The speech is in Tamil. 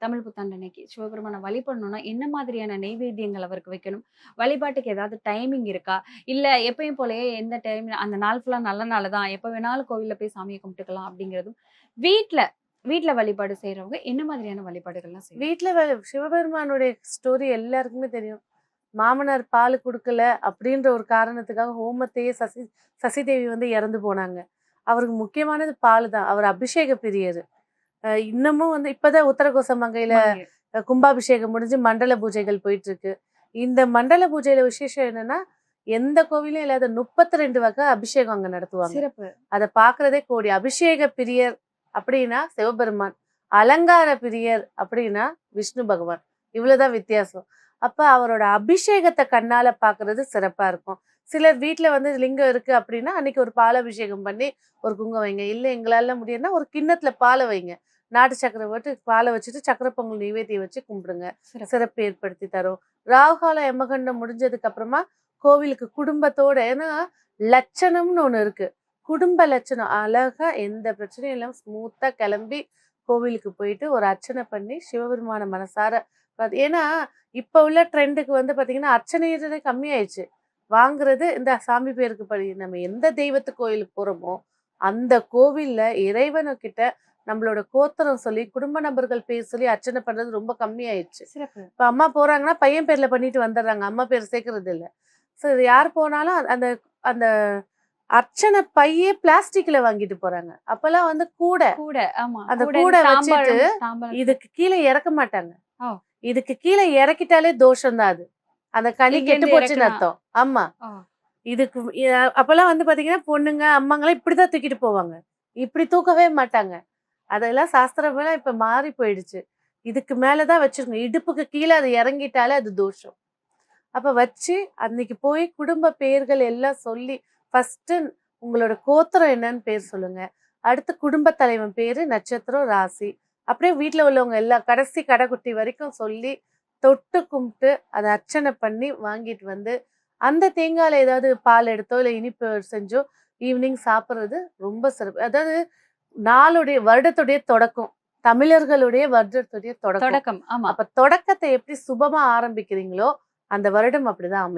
தமிழ் புத்தாண்டு அன்னைக்கு சிவபெருமான வழிபடணும்னா, என்ன மாதிரியான நெய்வேத்தியங்கள் அவருக்கு வைக்கணும்? வழிபாட்டுக்கு ஏதாவது டைமிங் இருக்கா? இல்ல எப்பயும் போலயே எந்த டைம் அந்த நாள் ஃபுல்லா நல்ல நாள் தான். எப்ப வேணாலும் கோவில்ல போய் சாமிய கும்பிட்டுக்கலாம் அப்படிங்கிறதும், வீட்ல வீட்ல வழிபாடு செய்றவங்க என்ன மாதிரியான வழிபாடுகள்லாம் செய்யணும்? வீட்ல சிவபெருமானுடைய ஸ்டோரி எல்லாருக்குமே தெரியும். மாமனார் பால் குடுக்கல அப்படின்ற ஒரு காரணத்துக்காக ஹோமத்தையே சசிதேவி வந்து இறந்து போனாங்க. அவருக்கு முக்கியமானது பால் தான். அவர் அபிஷேக பிரியர். இன்னமும் வந்து இப்பதான் உத்தரகோச மங்கையில மங்கையர். கும்பாபிஷேகம் முடிஞ்சு மண்டல பூஜைகள் போயிட்டு இருக்கு. இந்த மண்டல பூஜையில விசேஷம் என்னன்னா, எந்த கோவிலும் இல்லாத 32 வகை அபிஷேகம் அங்க நடத்துவாங்க. சிறப்பு. அத பாக்குறதே கோடி. அபிஷேக பிரியர் அப்படின்னா சிவபெருமான், அலங்கார பிரியர் அப்படின்னா விஷ்ணு பகவான். இவ்வளவுதான் வித்தியாசம். அப்ப அவரோட அபிஷேகத்தை கண்ணால பாக்குறது சிறப்பா இருக்கும். சிலர் வீட்டுல வந்து லிங்கம் இருக்கு அப்படின்னா அன்னைக்கு ஒரு பால் அபிஷேகம் பண்ணி ஒரு குங்கம் வைங்க. இல்ல எங்களால முடியும்னா ஒரு கிண்ணத்துல பாலை வைங்க. நாட்டு சக்கரை போட்டு பாலை வச்சுட்டு சக்கரை பொங்கல் நைவேத்தியம் வச்சு கும்பிடுங்க. சிறப்பு ஏற்படுத்தி தரும். ராகுகால யமகண்டம் முடிஞ்சதுக்கு அப்புறமா கோவிலுக்கு குடும்பத்தோட, ஏன்னா லட்சணம்னு ஒண்ணு இருக்கு. குடும்ப லட்சணம் அழகா எந்த பிரச்சனையும் இல்லாம ஸ்மூத்தா கிளம்பி கோவிலுக்கு போயிட்டு ஒரு அர்ச்சனை பண்ணி சிவபெருமான மனசார ஏன்னா இப்ப உள்ள ட்ரெண்டுக்கு வந்து பாத்தீங்கன்னா அர்ச்சனைன்றதே கம்மியாயிடுச்சு. வாங்குறது இந்த சாமி பேருக்கு படி. நம்ம எந்த தெய்வத்து கோயிலுக்கு போறோமோ அந்த கோவில்ல இறைவனுக்கிட்ட நம்மளோட கோத்திரம் சொல்லி குடும்ப நபர்கள் பேர் சொல்லி அர்ச்சனை பண்றது ரொம்ப கம்மியாயிடுச்சு. இப்ப அம்மா போறாங்கன்னா பையன் பேர்ல பண்ணிட்டு வந்துடுறாங்க. அம்மா பேர் சேர்க்கறது இல்லை. ஸோ யார் போனாலும் அந்த அந்த அர்ச்சனை பையே பிளாஸ்டிக்ல வாங்கிட்டு போறாங்க. அப்பெல்லாம் வந்து கூடை அந்த கூடை வச்சுட்டு இதுக்கு கீழே இறக்க மாட்டாங்க. இதுக்கு கீழே இறக்கிட்டாலே தோஷம் தான் அது. அந்த கனி கெட்டு போச்சுன்னு அர்த்தம். ஆமா. இதுக்கு அப்பெல்லாம் வந்து பாத்தீங்கன்னா பொண்ணுங்க அம்மாங்கெல்லாம் இப்படிதான் தூக்கிட்டு போவாங்க. இப்படி தூக்கவே மாட்டாங்க. அதெல்லாம் சாஸ்திரமெல்லாம் இப்ப மாறி போயிடுச்சு. இதுக்கு மேலதான் வச்சிருக்கோம். இடுப்புக்கு கீழே அது இறங்கிட்டாலே அது தோஷம். அப்ப வச்சு அன்னைக்கு போய் குடும்ப பெயர்கள் எல்லாம் சொல்லி ஃபர்ஸ்ட் உங்களோட கோத்திரம் என்னன்னு பேர் சொல்லுங்க. அடுத்து குடும்ப தலைவன் பேரு, நட்சத்திரம், ராசி, அப்படியே வீட்டுல உள்ளவங்க எல்லாம் கடைசி கடைக்குட்டி வரைக்கும் சொல்லி தொட்டு கும்பிட்டு அதை அர்ச்சனை பண்ணி வாங்கிட்டு வந்து அந்த தேங்காயில ஏதாவது பால் எடுத்தோ இல்லை இனிப்பு செஞ்சோ ஈவினிங் சாப்பிட்றது ரொம்ப சிறப்பு. அதாவது நாளுடைய வருடத்துடைய தொடக்கம், தமிழர்களுடைய வருடத்துடைய தொடக்கம். அப்ப தொடக்கத்தை எப்படி சுபமா ஆரம்பிக்கிறீங்களோ அந்த வருடம் அப்படிதான் அமையும்.